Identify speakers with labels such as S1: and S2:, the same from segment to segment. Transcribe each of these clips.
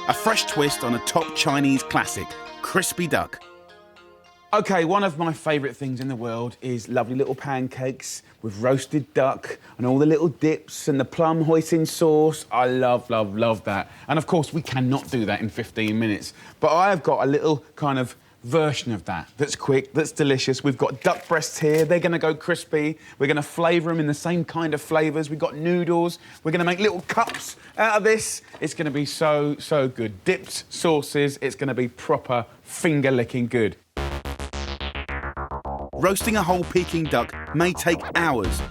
S1: A fresh twist on a top Chinese classic, crispy duck. Okay, one of my favourite things in the world is lovely little pancakes with roasted duck and all the little dips and the plum hoisin sauce. I love, love, love that. And of course, we cannot do that in 15 minutes. But I have got a little kind of version of that that's quick, that's delicious. We've got duck breasts here. They're going to go crispy. We're going to flavour them in the same kind of flavours. We've got noodles. We're going to make little cups out of this. It's going to be so, so good. Dipped sauces. It's going to be proper finger-licking good. Roasting a whole Peking duck may take hours,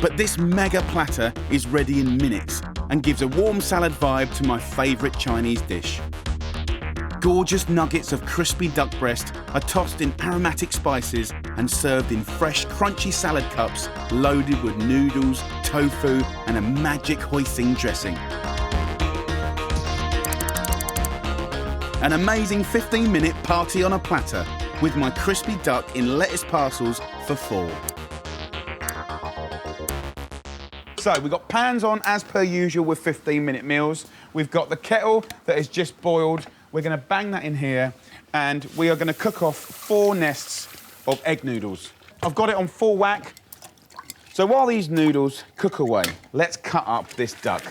S1: but this mega platter is ready in minutes and gives a warm salad vibe to my favourite Chinese dish. Gorgeous nuggets of crispy duck breast are tossed in aromatic spices and served in fresh, crunchy salad cups loaded with noodles, tofu and a magic hoisin dressing. An amazing 15-minute party on a platter with my crispy duck in lettuce parcels for 4. So we've got pans on as per usual with 15-minute meals. We've got the kettle that is just boiled. We're going to bang that in here and we are going to cook off 4 nests of egg noodles. I've got it on full whack. So while these noodles cook away, let's cut up this duck.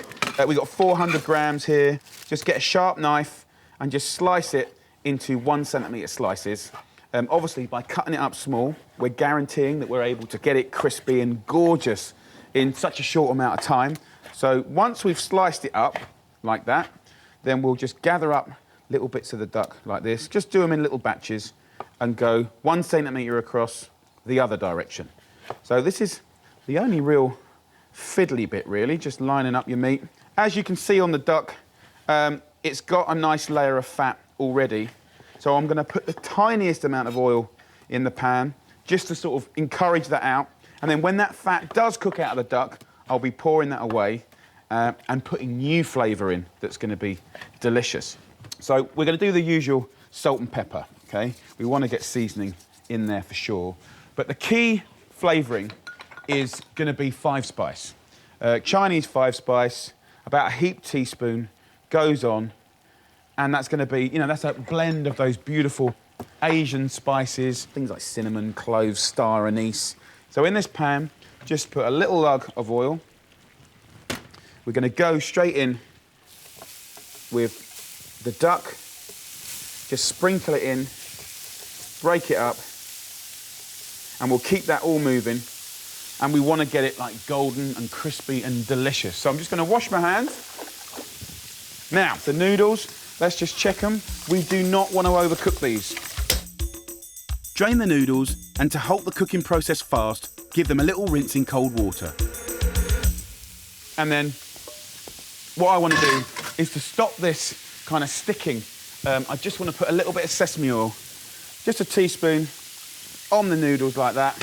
S1: We've got 400 grams here. Just get a sharp knife and just slice it into 1 centimetre slices. Obviously, by cutting it up small, we're guaranteeing that we're able to get it crispy and gorgeous in such a short amount of time. So once we've sliced it up like that, then we'll just gather up little bits of the duck like this. Just do them in little batches and go 1 centimetre across the other direction. So this is the only real fiddly bit, really, just lining up your meat. As you can see on the duck, it's got a nice layer of fat already. So I'm going to put the tiniest amount of oil in the pan just to sort of encourage that out. And then when that fat does cook out of the duck, I'll be pouring that away and putting new flavour in that's going to be delicious. So we're going to do the usual salt and pepper, OK? We want to get seasoning in there for sure. But the key flavouring is going to be 5-spice. Chinese 5-spice, about a heaped teaspoon, goes on. And that's going to be, you know, that's a blend of those beautiful Asian spices, things like cinnamon, cloves, star anise. So in this pan, just put a little lug of oil. We're going to go straight in with the duck. Just sprinkle it in, break it up, and we'll keep that all moving. And we want to get it like golden and crispy and delicious. So I'm just going to wash my hands. Now, the noodles. Let's just check them. We do not want to overcook these. Drain the noodles, and to halt the cooking process fast, give them a little rinse in cold water. And then what I want to do is to stop this kind of sticking. I just want to put a little bit of sesame oil, just a teaspoon, on the noodles like that,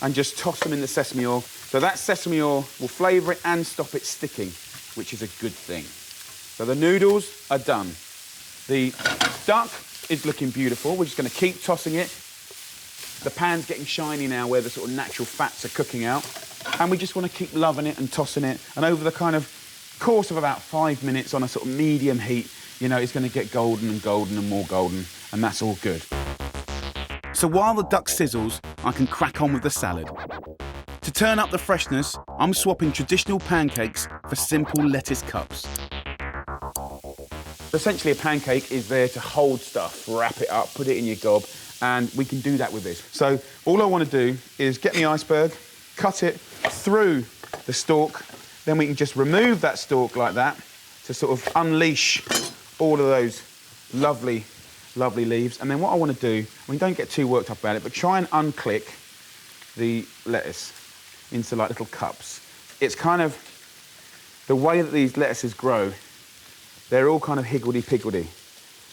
S1: and just toss them in the sesame oil. So that sesame oil will flavour it and stop it sticking, which is a good thing. So the noodles are done. The duck is looking beautiful. We're just going to keep tossing it. The pan's getting shiny now where the sort of natural fats are cooking out. And we just want to keep loving it and tossing it. And over the kind of course of about 5 minutes on a sort of medium heat, you know, it's going to get golden and golden and more golden. And that's all good. So while the duck sizzles, I can crack on with the salad. To turn up the freshness, I'm swapping traditional pancakes for simple lettuce cups. Essentially, a pancake is there to hold stuff, wrap it up, put it in your gob, and we can do that with this. So all I want to do is get my iceberg, cut it through the stalk, then we can just remove that stalk like that to sort of unleash all of those lovely, lovely leaves. And then what I want to do, I mean, don't get too worked up about it, but try and unclick the lettuce into like little cups. It's kind of the way that these lettuces grow. They're all kind of higgledy-piggledy.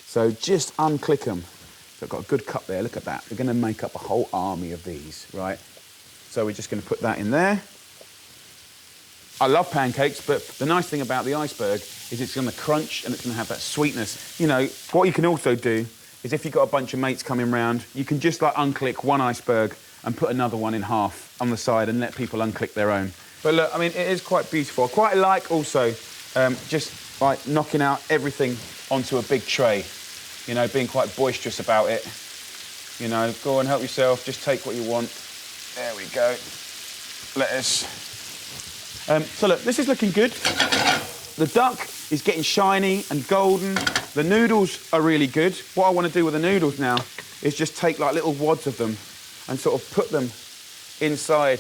S1: So just unclick them. So I've got a good cup there, look at that. We're going to make up a whole army of these, right? So we're just going to put that in there. I love pancakes, but the nice thing about the iceberg is it's going to crunch and it's going to have that sweetness. You know, what you can also do is if you've got a bunch of mates coming round, you can just like unclick one iceberg and put another one in half on the side and let people unclick their own. But look, I mean, it is quite beautiful. I quite like also just like knocking out everything onto a big tray. You know, being quite boisterous about it. You know, go and help yourself, just take what you want. There we go. Lettuce. So look, this is looking good. The duck is getting shiny and golden. The noodles are really good. What I want to do with the noodles now is just take like little wads of them and sort of put them inside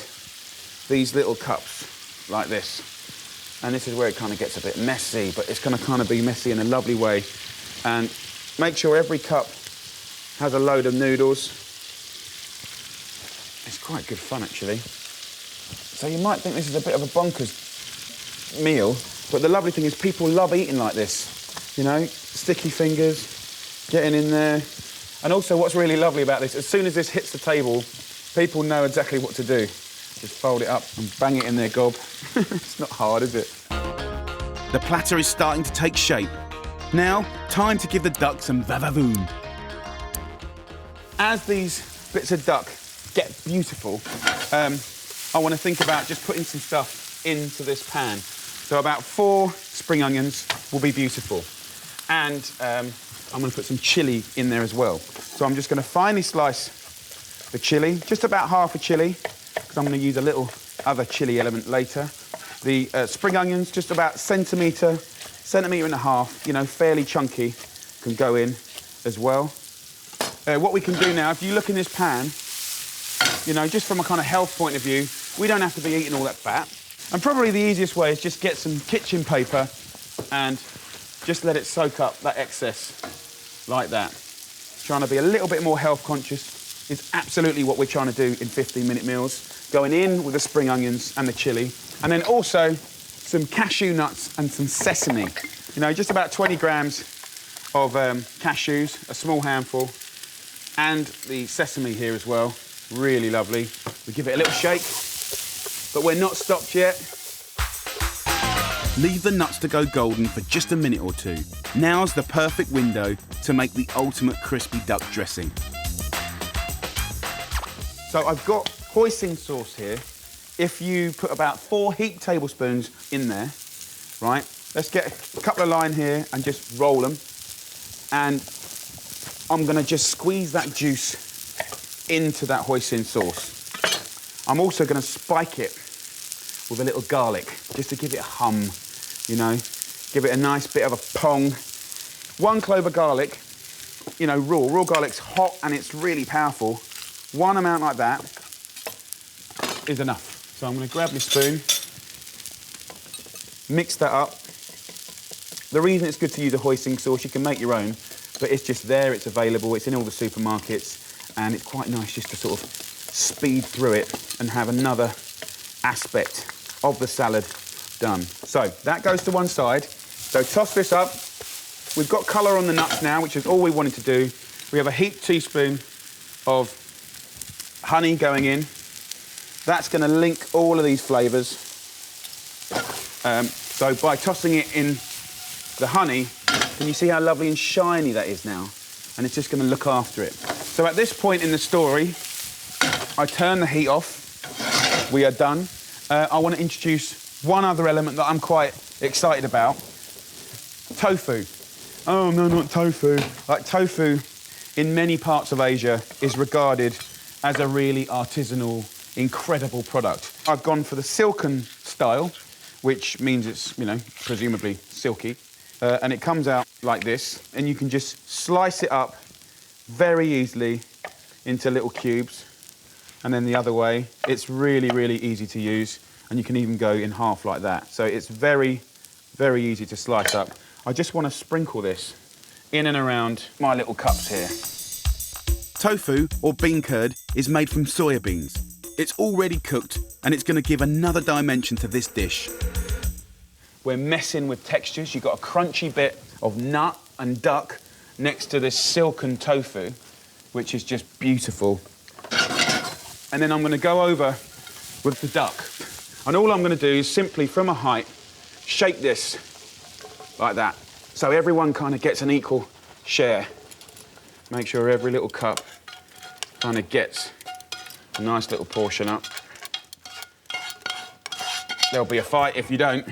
S1: these little cups like this. And this is where it kind of gets a bit messy, but it's going to kind of be messy in a lovely way. And make sure every cup has a load of noodles. It's quite good fun, actually. So you might think this is a bit of a bonkers meal, but the lovely thing is people love eating like this. You know, sticky fingers, getting in there. And also what's really lovely about this, as soon as this hits the table, people know exactly what to do. Just fold it up and bang it in their gob. It's not hard, is it?
S2: The platter is starting to take shape. Now, time to give the duck some va-va-voom.
S1: As these bits of duck get beautiful, I want to think about just putting some stuff into this pan. So about 4 spring onions will be beautiful. And I'm going to put some chilli in there as well. So I'm just going to finely slice the chilli, just about half a chilli, because I'm going to use a little other chilli element later. The spring onions, just about centimetre and a half, you know, fairly chunky, can go in as well. What we can do now, if you look in this pan, you know, just from a kind of health point of view, we don't have to be eating all that fat. And probably the easiest way is just get some kitchen paper and just let it soak up that excess like that. Trying to be a little bit more health conscious is absolutely what we're trying to do in 15-minute meals. Going in with the spring onions and the chilli. And then also some cashew nuts and some sesame. You know, just about 20 grams of cashews, a small handful, and the sesame here as well. Really lovely. We give it a little shake, but we're not stopped yet.
S2: Leave the nuts to go golden for just a minute or two. Now's the perfect window to make the ultimate crispy duck dressing.
S1: So I've got hoisin sauce here. If you put about 4 heaped tablespoons in there, right? Let's get a couple of line here and just roll them. And I'm gonna just squeeze that juice into that hoisin sauce. I'm also gonna spike it with a little garlic, just to give it a hum, you know, give it a nice bit of a pong. 1 clove of garlic, you know, raw garlic's hot and it's really powerful. 1 amount like that is enough. So I'm gonna grab my spoon, mix that up. The reason it's good to use a hoisin sauce, you can make your own, but it's just there, it's available, it's in all the supermarkets, and it's quite nice just to sort of speed through it and have another aspect of the salad done. So that goes to one side. So toss this up. We've got colour on the nuts now, which is all we wanted to do. We have a heaped teaspoon of honey going in. That's going to link all of these flavours. So by tossing it in the honey, can you see how lovely and shiny that is now? And it's just going to look after it. So at this point in the story, I turn the heat off. We are done. I want to introduce one other element that I'm quite excited about. Tofu. Oh, no, not tofu. Like, tofu in many parts of Asia is regarded as a really artisanal, incredible product. I've gone for the silken style, which means it's, you know, presumably silky. And it comes out like this, and you can just slice it up very easily into little cubes. And then the other way, it's really, really easy to use, and you can even go in half like that. So it's very, very easy to slice up. I just want to sprinkle this in and around my little cups here.
S2: Tofu, or bean curd, is made from soya beans. It's already cooked, and it's going to give another dimension to this dish.
S1: We're messing with textures. You've got a crunchy bit of nut and duck next to this silken tofu, which is just beautiful. And then I'm going to go over with the duck. And all I'm going to do is simply, from a height, shake this like that. So everyone kind of gets an equal share. Make sure every little cup kind of gets a nice little portion up. There'll be a fight if you don't.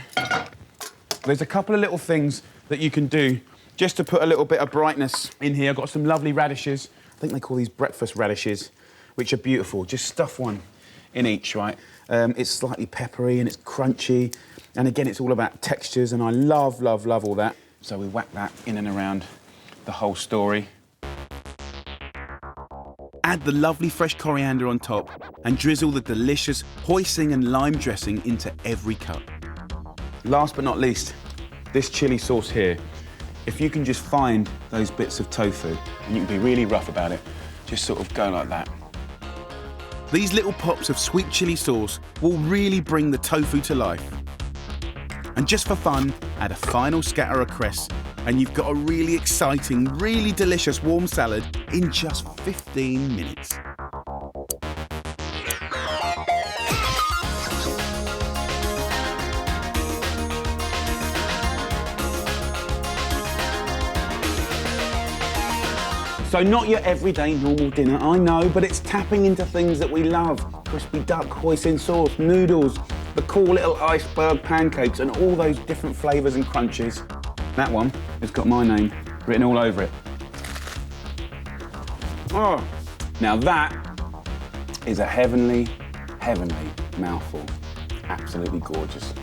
S1: There's a couple of little things that you can do just to put a little bit of brightness in here. I've got some lovely radishes. I think they call these breakfast radishes, which are beautiful. Just stuff one in each, right? It's slightly peppery and it's crunchy. And again, it's all about textures, and I love, love, love all that. So we whack that in and around the whole story.
S2: Add the lovely fresh coriander on top and drizzle the delicious hoisin and lime dressing into every cup.
S1: Last but not least, this chili sauce here. If you can just find those bits of tofu, and you can be really rough about it, just sort of go like that.
S2: These little pops of sweet chili sauce will really bring the tofu to life. And just for fun, add a final scatter of cress, and you've got a really exciting, really delicious warm salad in just 15 minutes.
S1: So not your everyday normal dinner, I know, but it's tapping into things that we love. Crispy duck, hoisin sauce, noodles, the cool little iceberg pancakes, and all those different flavours and crunches. That one has got my name written all over it. Oh, now that is a heavenly, heavenly mouthful. Absolutely gorgeous.